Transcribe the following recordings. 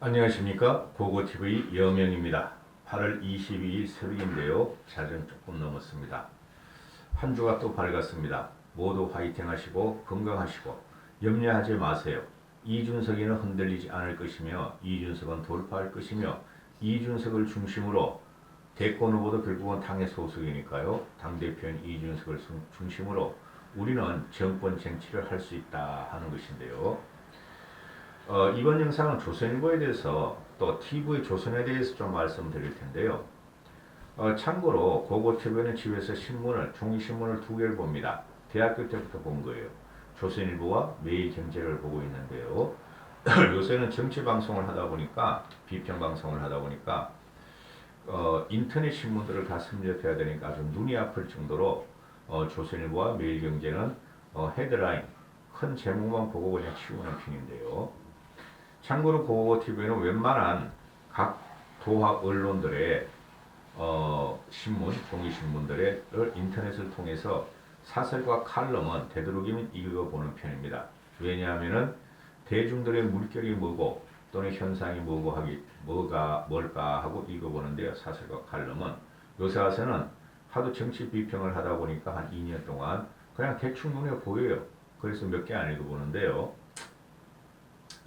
안녕하십니까. 고고TV 여명입니다. 8월 22일 새벽인데요. 자정 조금 넘었습니다. 한 주가 또 밝았습니다. 모두 화이팅 하시고 건강하시고 염려하지 마세요. 이준석이는 흔들리지 않을 것이며 이준석은 돌파할 것이며 이준석을 중심으로 대권 후보도 결국은 당의 소속이니까요. 당대표인 이준석을 중심으로 우리는 정권 쟁취를 할 수 있다 하는 것인데요. 이번 영상은 조선일보에 대해서 또 TV 조선에 대해서 좀 말씀드릴 텐데요. 참고로 고고TV는 집에서 신문을 종이신문을 두 개를 봅니다. 대학교 때부터 본 거예요. 조선일보와 매일경제를 보고 있는데요. 요새는 정치방송을 하다 보니까 비평방송을 하다 보니까 인터넷 신문들을 다 섭렵해야 되니까 좀 눈이 아플 정도로 조선일보와 매일경제는 헤드라인 큰 제목만 보고 그냥 치우는 편인데요. 참고로 고고TV는 웬만한 각 도화 언론들의 신문, 종이신문들의 인터넷을 통해서 사설과 칼럼은 되도록이면 읽어보는 편입니다. 왜냐하면은 대중들의 물결이 뭐고 또는 현상이 뭘까 하고 읽어보는데요. 사설과 칼럼은 요새 와서는 하도 정치 비평을 하다 보니까 한 2년 동안 그냥 대충 눈에 보여요. 그래서 몇 개 안 읽어보는데요.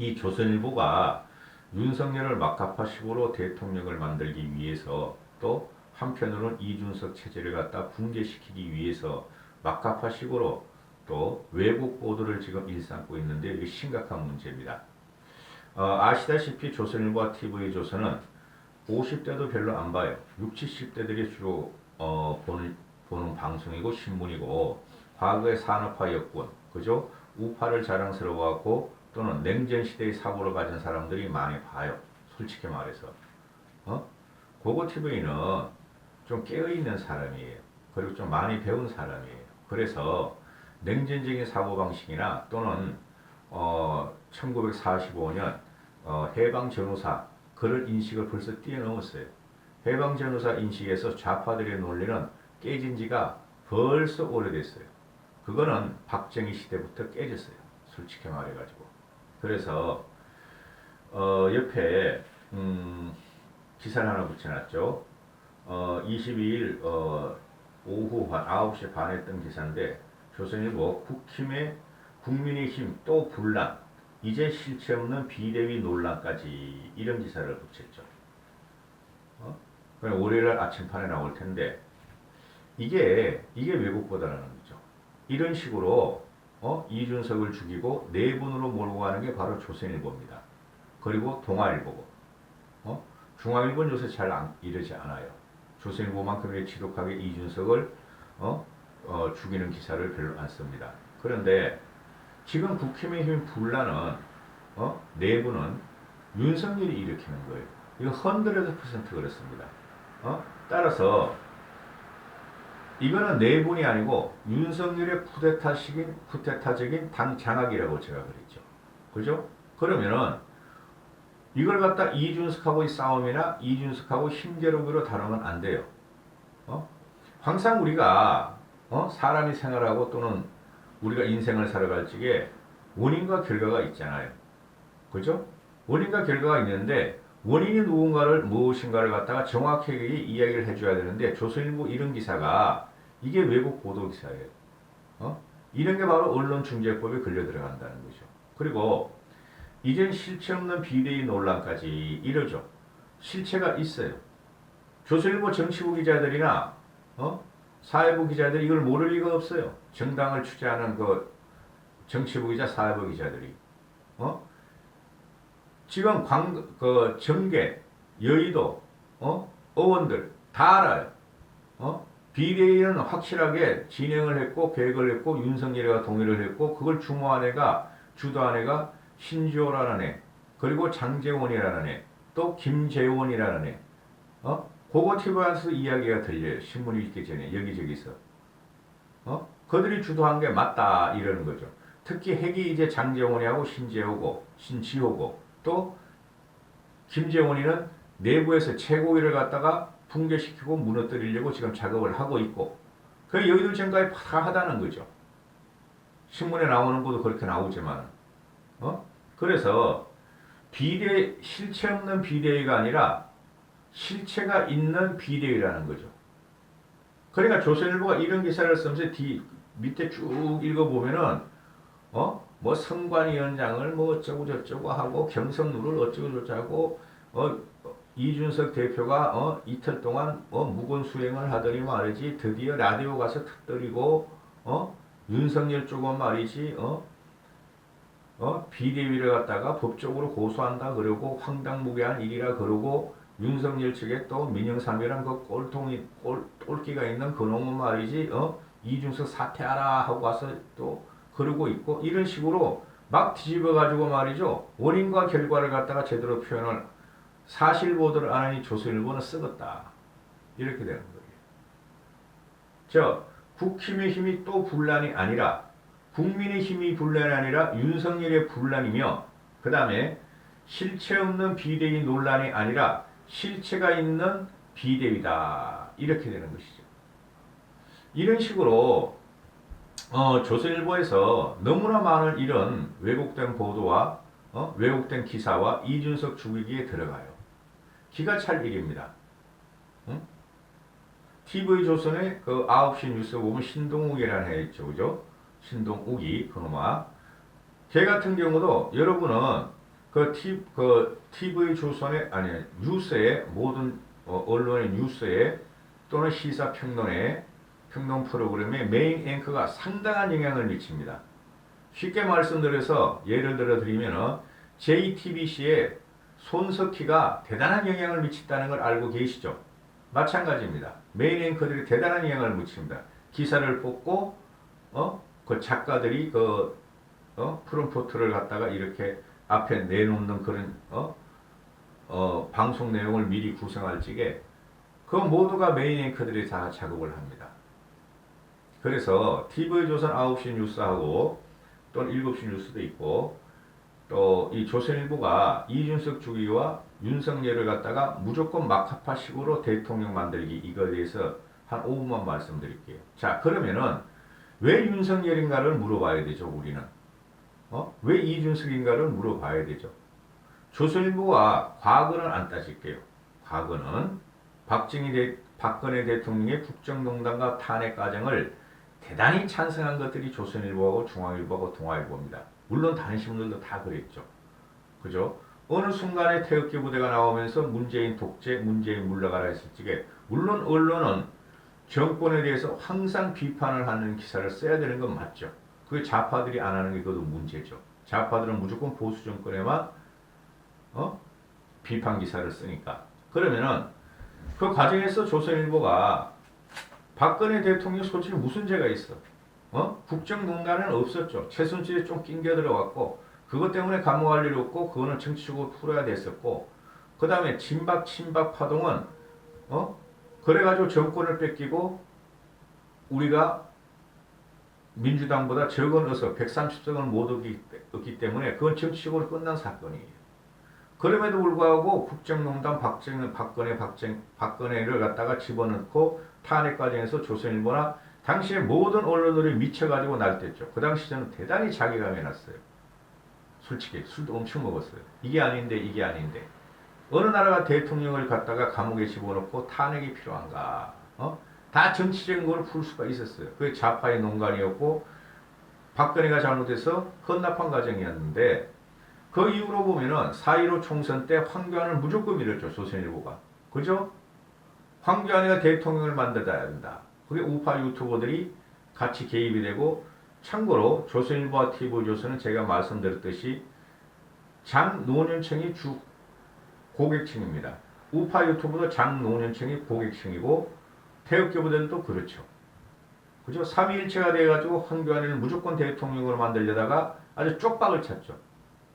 이 조선일보가 윤석열을 막가파식으로 대통령을 만들기 위해서 또 한편으로는 이준석 체제를 갖다 붕괴시키기 위해서 막가파식으로 또 외국 보도를 지금 일삼고 있는데 이게 심각한 문제입니다. 아시다시피 조선일보와 TV조선은 50대도 별로 안 봐요. 60, 70대들이 주로 보는 방송이고 신문이고 과거의 산업화 여건, 그죠? 우파를 자랑스러워하고 또는 냉전 시대의 사고를 가진 사람들이 많이 봐요. 솔직히 말해서. 고고TV는 좀 깨어있는 사람이에요. 그리고 좀 많이 배운 사람이에요. 그래서 냉전적인 사고방식이나 또는 1945년 해방전후사 그런 인식을 벌써 뛰어넘었어요. 해방전후사 인식에서 좌파들의 논리는 깨진 지가 벌써 오래됐어요. 그거는 박정희 시대부터 깨졌어요. 솔직히 말해가지고. 그래서 옆에 기사를 하나 붙여놨죠. 22일 오후 한 9시 반에 뜬 기사인데 조선일보 국민의힘 또 분란 이제 실체 없는 비대위 논란까지 이런 기사를 붙였죠. 월요일 아침판에 나올 텐데 이게 왜곡보다라는 거죠. 이런 식으로 이준석을 죽이고 내분으로 몰고 가는 게 바로 조선일보입니다. 그리고 동아일보고 중앙일보는 요새 잘 이러지 않아요. 조선일보만큼 지독하게 이준석을 죽이는 기사를 별로 안 씁니다. 그런데 지금 국힘의힘 분란은 내부는 윤석열이 일으키는 거예요. 이거 100% 그렇습니다. 따라서 이거는 내분이 아니고 윤석열의 쿠데타적인 당 장악이라고 제가 그랬죠. 그죠? 그러면은 이걸 갖다 이준석하고의 싸움이나 이준석하고 힘겨루기로 다루면 안 돼요. 항상 우리가 사람이 생활하고 또는 우리가 인생을 살아갈 적에 원인과 결과가 있잖아요. 그죠? 원인과 결과가 있는데 원인이 무엇인가를 갖다가 정확하게 이야기를 해줘야 되는데 조선일보 이런 기사가 이게 외국 보도 기사예요. 이런 게 바로 언론중재법에 걸려 들어간다는 거죠. 그리고 이젠 실체 없는 비대위 논란까지 이러죠. 실체가 있어요. 조선일보 정치부 기자들이나 사회부 기자들이 이걸 모를 리가 없어요. 정당을 취재하는 그 정치부 기자, 사회부 기자들이 지금 정계, 여의도, 의원들 다 알아요. 비대위는 확실하게 진행을 했고 계획을 했고 윤석열이가 동의를 했고 그걸 주모한 애가 주도한 애가 신지호라는 애 그리고 장재원이라는 애 또 김재원이라는 애 고고TV에서 이야기가 들려요. 신문이 있기 전에 여기저기서 그들이 주도한 게 맞다 이러는 거죠. 특히 핵이 이제 장재원이하고 신지호고 또 김재원이는 내부에서 최고위를 갖다가 붕괴시키고 무너뜨리려고 지금 작업을 하고 있고 그 여의도 정가에 다 하다는 거죠. 신문에 나오는 것도 그렇게 나오지만 그래서 실체 없는 비대위가 아니라 실체가 있는 비대위라는 거죠. 그러니까 조선일보가 이런 기사를 쓰면서 밑에 쭉 읽어보면은 뭐 선관위원장을 뭐 어쩌고 저쩌고 하고 경선룰을 어쩌고 저쩌고 이준석 대표가 이틀 동안 무건 수행을 하더니 말이지 드디어 라디오 가서 턱들이고 윤석열 쪽은 말이지 비대위를 갖다가 법적으로 고소한다 그러고 황당무계한 일이라 그러고 윤석열 측에 또 민영삼이란 그 똘끼가 있는 그놈은 말이지 이준석 사퇴하라 하고 와서 또 그러고 있고 이런 식으로 막 뒤집어 가지고 말이죠 원인과 결과를 갖다가 제대로 표현을 사실 보도를 안 하니 조선일보는 썩었다 이렇게 되는 거예요. 국힘의 힘이 또 분란이 아니라 국민의 힘이 분란이 아니라 윤석열의 분란이며 그 다음에 실체 없는 비대위 논란이 아니라 실체가 있는 비대위다 이렇게 되는 것이죠. 이런 식으로 조선일보에서 너무나 많은 이런 왜곡된 보도와 왜곡된 기사와 이준석 죽이기에 들어가요. 기가 찰 일입니다. 응? TV조선의 그 9시 뉴스 보면 신동욱이라는 애 있죠. 그죠? 신동욱이 그놈아. 걔 같은 경우도 여러분은 그 TV조선의 아니 뉴스의 모든 언론의 뉴스에 또는 시사평론에 평론 프로그램의 메인 앵커가 상당한 영향을 미칩니다. 쉽게 말씀드려서 예를 들어 드리면 JTBC의 손석희가 대단한 영향을 미친다는 걸 알고 계시죠? 마찬가지입니다. 메인 앵커들이 대단한 영향을 미칩니다. 기사를 뽑고 그 작가들이 프롬포트를 갖다가 이렇게 앞에 내놓는 그런 방송 내용을 미리 구성할 적에 그 모두가 메인 앵커들이 다 작업을 합니다. 그래서 TV조선 9시 뉴스하고 또는 7시 뉴스도 있고 또 이 조선일보가 이준석 주기와 윤석열을 갖다가 무조건 막합파식으로 대통령 만들기 이거에 대해서 한 5분만 말씀드릴게요. 자 그러면은 왜 윤석열인가를 물어봐야 되죠 우리는. 왜 이준석인가를 물어봐야 되죠. 조선일보와 과거는 안 따질게요. 과거는 박근혜 대통령의 국정농단과 탄핵 과정을 대단히 찬성한 것들이 조선일보하고 중앙일보하고 동아일보입니다. 물론 다른 신문들도 다 그랬죠. 그죠? 어느 순간에 태극기 부대가 나오면서 문재인 독재, 문재인 물러가라 했을 적에 물론 언론은 정권에 대해서 항상 비판을 하는 기사를 써야 되는 건 맞죠. 그게 좌파들이 안 하는 게 그것도 문제죠. 좌파들은 무조건 보수 정권에만 비판 기사를 쓰니까. 그러면은 그 과정에서 조선일보가 박근혜 대통령 솔직히 무슨 죄가 있어? 국정농단은 없었죠. 최순실이 좀 낑겨 들어갔고 그것 때문에 감옥할 일 없고 그거는 정치적으로 풀어야 됐었고 그 다음에 친박 친박 파동은 그래가지고 정권을 뺏기고 우리가 민주당보다 적은 의석 130석을 못 얻기 때문에 그건 정치적으로 끝난 사건이에요. 그럼에도 불구하고 국정농단 박근혜를 갖다가 집어넣고 탄핵 과정에서 조선일보나 당시에 모든 언론들이 미쳐가지고 날뛰었죠. 그 당시 저는 대단히 자괴감이 났어요. 솔직히 술도 엄청 먹었어요. 이게 아닌데 이게 아닌데 어느 나라가 대통령을 갖다가 감옥에 집어넣고 탄핵이 필요한가? 다 정치적인 걸 풀 수가 있었어요. 그게 좌파의 농간이었고 박근혜가 잘못해서 헌납한 과정이었는데 그 이후로 보면은 4.15 총선 때 황교안을 무조건 밀었죠. 조선일보가. 그죠? 황교안이가 대통령을 만들어야 된다. 그게 우파 유튜버들이 같이 개입이 되고 참고로 조선일보와 TV조선은 제가 말씀드렸듯이 장노년층이 주 고객층입니다. 우파 유튜브도 장노년층이 고객층이고 태극기부대도 그렇죠. 그죠? 3.1체가 돼가지고 황교안을 무조건 대통령으로 만들려다가 아주 쪽박을 쳤죠.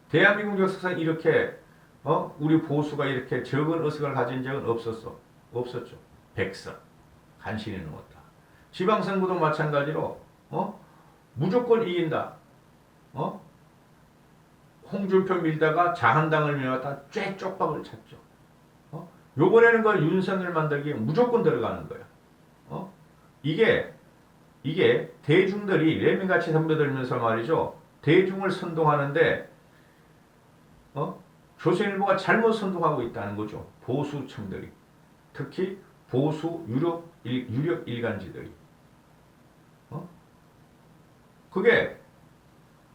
대한민국 역사상 이렇게 우리 보수가 이렇게 적은 의석을 가진 적은 없었죠. 100석 간신히 넘었다. 지방선거도 마찬가지로 무조건 이긴다. 홍준표 밀다가 자한당을 밀었다 쬐 쪽박을 쳤죠. 요번에는 그 윤석열 만들기에 무조건 들어가는 거야. 이게 대중들이 레민같이 덤벼들면서 말이죠. 대중을 선동하는데 조선일보가 잘못 선동하고 있다는 거죠. 보수층들이. 특히 보수 유력 일간지들이. 그게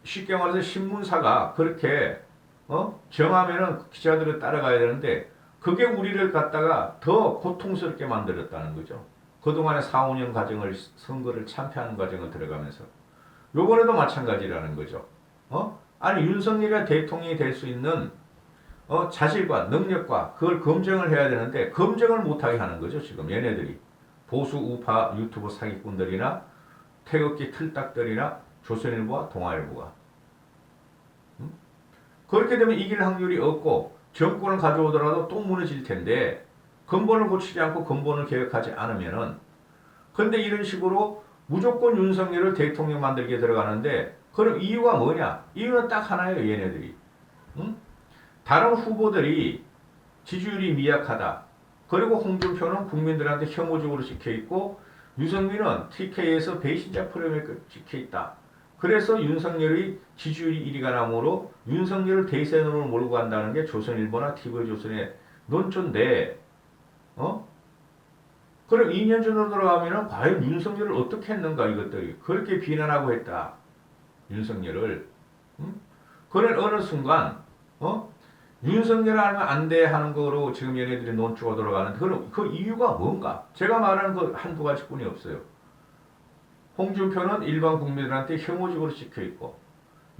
쉽게 말해서 신문사가 그렇게 정하면은 기자들을 따라가야 되는데 그게 우리를 갖다가 더 고통스럽게 만들었다는 거죠. 그동안의 4, 5년 과정을 선거를 참패하는 과정을 들어가면서 요번에도 마찬가지라는 거죠. 아니 윤석열이 대통령이 될 수 있는 자질과 능력과 그걸 검증을 해야 되는데 검증을 못하게 하는 거죠. 지금 얘네들이 보수 우파 유튜브 사기꾼들이나 태극기 틀딱들이나 조선일보와 동아일보가 그렇게 되면 이길 확률이 없고 정권을 가져오더라도 또 무너질 텐데 근본을 고치지 않고 근본을 개혁하지 않으면은 근데 이런 식으로 무조건 윤석열을 대통령 만들게 들어가는데 그럼 이유가 뭐냐? 이유는 딱 하나예요. 얘네들이. 다른 후보들이 지지율이 미약하다. 그리고 홍준표는 국민들한테 혐오적으로 찍혀있고 유승민은 TK에서 배신자 프레임에 찍혀있다. 그래서 윤석열의 지지율이 1위가 나므로 윤석열을 대선으로 몰고 간다는 게 조선일보나 TV조선의 논조인데 그럼 2년 전으로 돌아가면 과연 윤석열을 어떻게 했는가 이것들이 그렇게 비난하고 했다. 윤석열을 그런 어느 순간 윤석열을 하면 안 돼 하는 거로 지금 얘네들이 논조가 돌아가는데 그럼 그 이유가 뭔가? 제가 말하는 거 한두 가지뿐이 없어요. 홍준표는 일반 국민들한테 혐오적으로 찍혀있고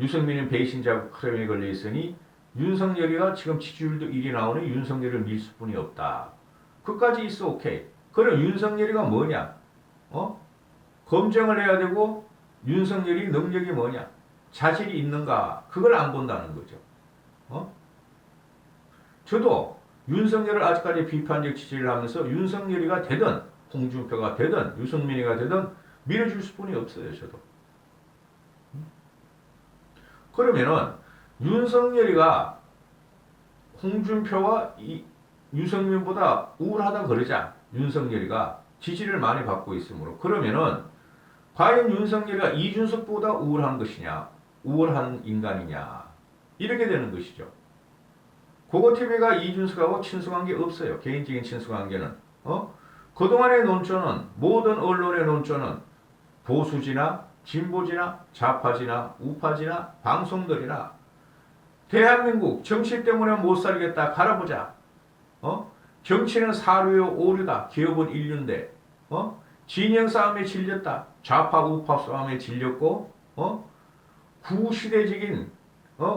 유승민은 배신자 프레임에 걸려있으니 윤석열이가 지금 지지율도 1위 나오니 윤석열을 밀 수뿐이 없다. 그까지 있어 오케이. 그럼 윤석열이가 뭐냐? 검증을 해야 되고 윤석열이 능력이 뭐냐? 자질이 있는가? 그걸 안 본다는 거죠. 저도 윤석열을 아직까지 비판적 지지를 하면서 윤석열이가 되든 홍준표가 되든 유승민이가 되든 밀어줄 수뿐이 없어요. 저도. 그러면은 윤석열이가 홍준표와 유승민보다 우월하다 그러자 윤석열이가 지지를 많이 받고 있으므로 그러면은 과연 윤석열이가 이준석보다 우월한 것이냐 우월한 인간이냐 이렇게 되는 것이죠. 고고TV가 이준석하고 친숙한 게 없어요. 개인적인 친숙관계는. 그동안의 논조는 모든 언론의 논조는 보수지나 진보지나 좌파지나 우파지나 방송들이나 대한민국 정치 때문에 못 살겠다 갈아보자. 정치는 사료요 오류다. 기업은 인류인데 진영 싸움에 질렸다. 좌파 우파 싸움에 질렸고 구시대적인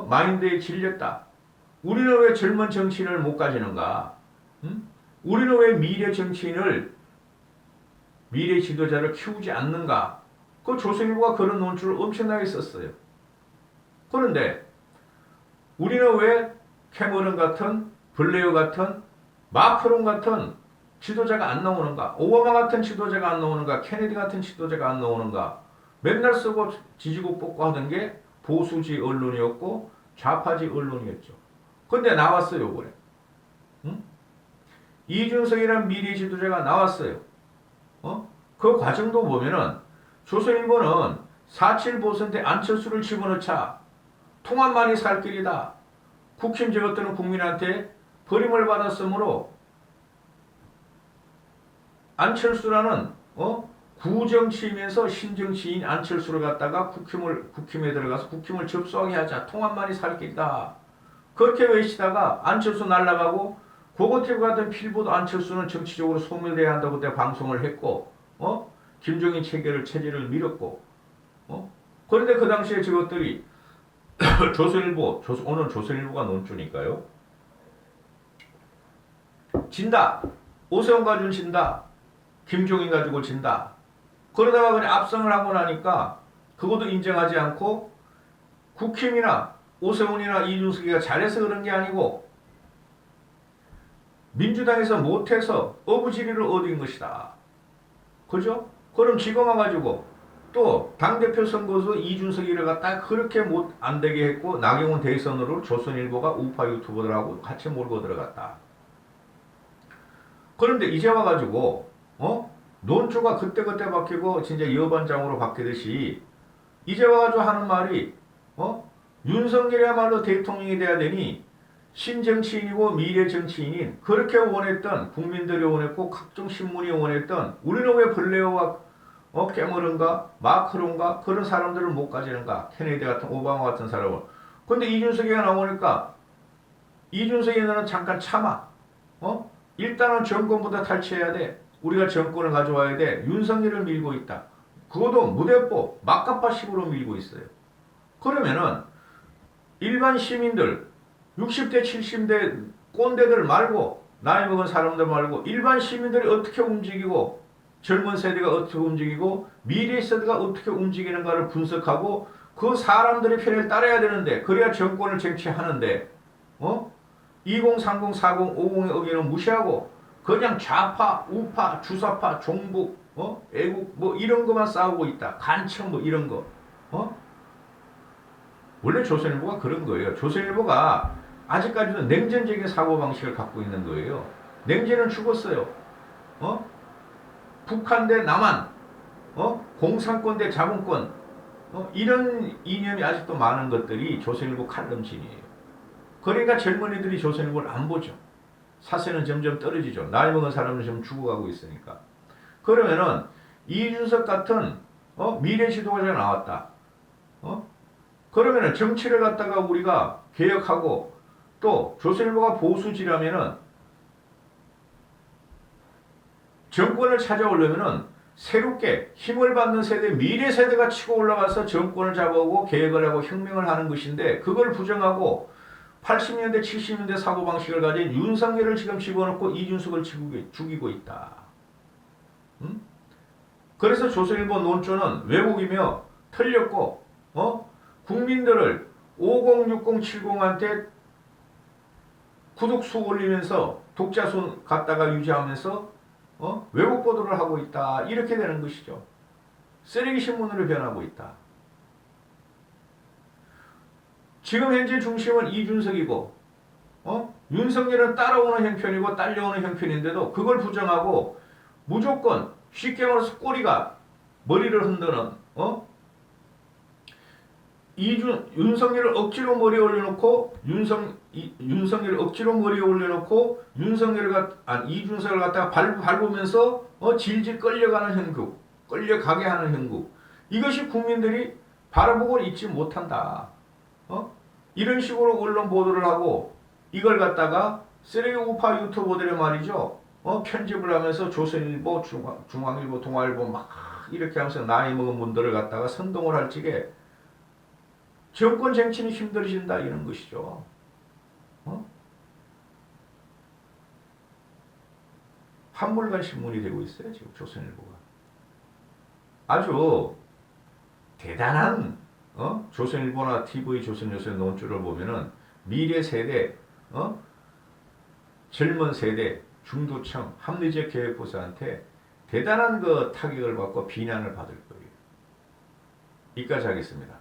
마인드에 질렸다. 우리는 왜 젊은 정치인을 못 가지는가? 우리는 왜 미래 정치인을 미래 지도자를 키우지 않는가? 그 조선일보가 그런 논조를 엄청나게 썼어요. 그런데 우리는 왜 캐머런 같은 블레어 같은 마크롱 같은 지도자가 안 나오는가? 오바마 같은 지도자가 안 나오는가? 케네디 같은 지도자가 안 나오는가? 맨날 쓰고 지지고 뽑고 하던 게 보수지 언론이었고 좌파지 언론이었죠. 근데 나왔어요, 이번에. 이준석이라는 미래 지도자가 나왔어요. 그 과정도 보면은 조선일보는 4.7% 안철수를 집어넣자. 통합만이 살 길이다. 국힘 저것들은 국민한테 버림을 받았으므로 안철수라는 구정치이면서 신정치인 안철수를 갖다가 국힘에 들어가서 국힘을 접수하게 하자. 통합만이 살 길이다. 그렇게 외치다가 안철수 날라가고 고고TV 같은 필보도 안철수는 정치적으로 소멸돼야 한다고 그때 방송을 했고 김종인 체제를 밀었고 그런데 그 당시에 저것들이 조선일보 오늘 조선일보가 논조니까요. 진다. 오세훈 가지고 진다. 김종인 가지고 진다. 그러다가 그냥 압승을 하고 나니까 그것도 인정하지 않고 국힘이나 오세훈이나 이준석이가 잘해서 그런 게 아니고 민주당에서 못해서 어부지리를 얻은 것이다. 그죠? 그럼 지금 와가지고 또 당대표 선거에서 이준석이를 갖다 그렇게 안 되게 했고 나경원 대선으로 조선일보가 우파 유튜버들하고 같이 몰고 들어갔다. 그런데 이제 와가지고 논조가 그때그때 바뀌고 진짜 여반장으로 바뀌듯이 이제 와가지고 하는 말이 윤석열이야말로 대통령이 돼야 되니 신정치인이고 미래 정치인인 그렇게 원했던 국민들이 원했고 각종 신문이 원했던 우리는 왜 블레어와 캐머런가 마크론가 그런 사람들을 못 가지는가 케네디 같은 오바마 같은 사람을 근데 이준석이가 나오니까 이준석이 너는 잠깐 참아 일단은 정권보다 탈취해야 돼 우리가 정권을 가져와야 돼 윤석열을 밀고 있다 그것도 무대법 막가파식으로 밀고 있어요 그러면은 일반 시민들 60대 70대 꼰대들 말고 나이 먹은 사람들 말고 일반 시민들이 어떻게 움직이고 젊은 세대가 어떻게 움직이고 미래 세대가 어떻게 움직이는가를 분석하고 그 사람들의 편을 따라야 되는데 그래야 정권을 쟁취하는데 2030, 40, 50의 의견은 무시하고 그냥 좌파, 우파, 주사파, 종북, 애국 뭐 이런 것만 싸우고 있다. 간첩 뭐 이런 거. 원래 조선일보가 그런 거예요. 조선일보가 아직까지도 냉전적인 사고방식을 갖고 있는 거예요. 냉전은 죽었어요. 북한 대 남한, 공산권 대 자본권, 이런 이념이 아직도 많은 것들이 조선일보 칼럼진이에요. 그러니까 젊은이들이 조선일보를 안 보죠. 사세는 점점 떨어지죠. 나이 먹은 사람은 좀 죽어가고 있으니까. 그러면은 이준석 같은 미래 지도자가 나왔다. 그러면은 정치를 갖다가 우리가 개혁하고 또 조선일보가 보수지라면은 정권을 찾아오려면은 새롭게 힘을 받는 세대, 미래 세대가 치고 올라가서 정권을 잡아오고 개혁을 하고 혁명을 하는 것인데 그걸 부정하고 80년대, 70년대 사고방식을 가진 윤석열을 지금 집어넣고 이준석을 죽이고 있다. 그래서 조선일보 논조는 왜곡이며 틀렸고 국민들을 5060, 70한테 구독수 올리면서 독자수 갖다가 유지하면서 왜곡 보도를 하고 있다. 이렇게 되는 것이죠. 쓰레기 신문으로 변하고 있다. 지금 현재 중심은 이준석이고 윤석열은 따라오는 형편이고 딸려오는 형편인데도 그걸 부정하고 무조건 쉽게 말해서 꼬리가 머리를 흔드는 윤석열을 억지로 머리에 올려놓고 윤석열을 억지로 머리에 올려놓고 이준석을 갖다가 밟으면서 질질 끌려가는 형국, 끌려가게 하는 형국. 이것이 국민들이 바라보고 있지 못한다. 이런 식으로 언론 보도를 하고 이걸 갖다가 쓰레기 우파 유튜버들의 말이죠. 편집을 하면서 조선일보, 중앙일보, 동아일보 막 이렇게 하면서 나이 먹은 분들을 갖다가 선동을 할 적에 정권 쟁취는 힘들어진다 이런 것이죠. 한물간 신문이 되고 있어요. 지금 조선일보가. 아주 대단한 조선일보나 TV 조선뉴스의 논조를 보면은 미래 세대, 젊은 세대, 중도층, 합리적 계획보수한테 대단한 그 타격을 받고 비난을 받을 거예요. 여기까지 하겠습니다.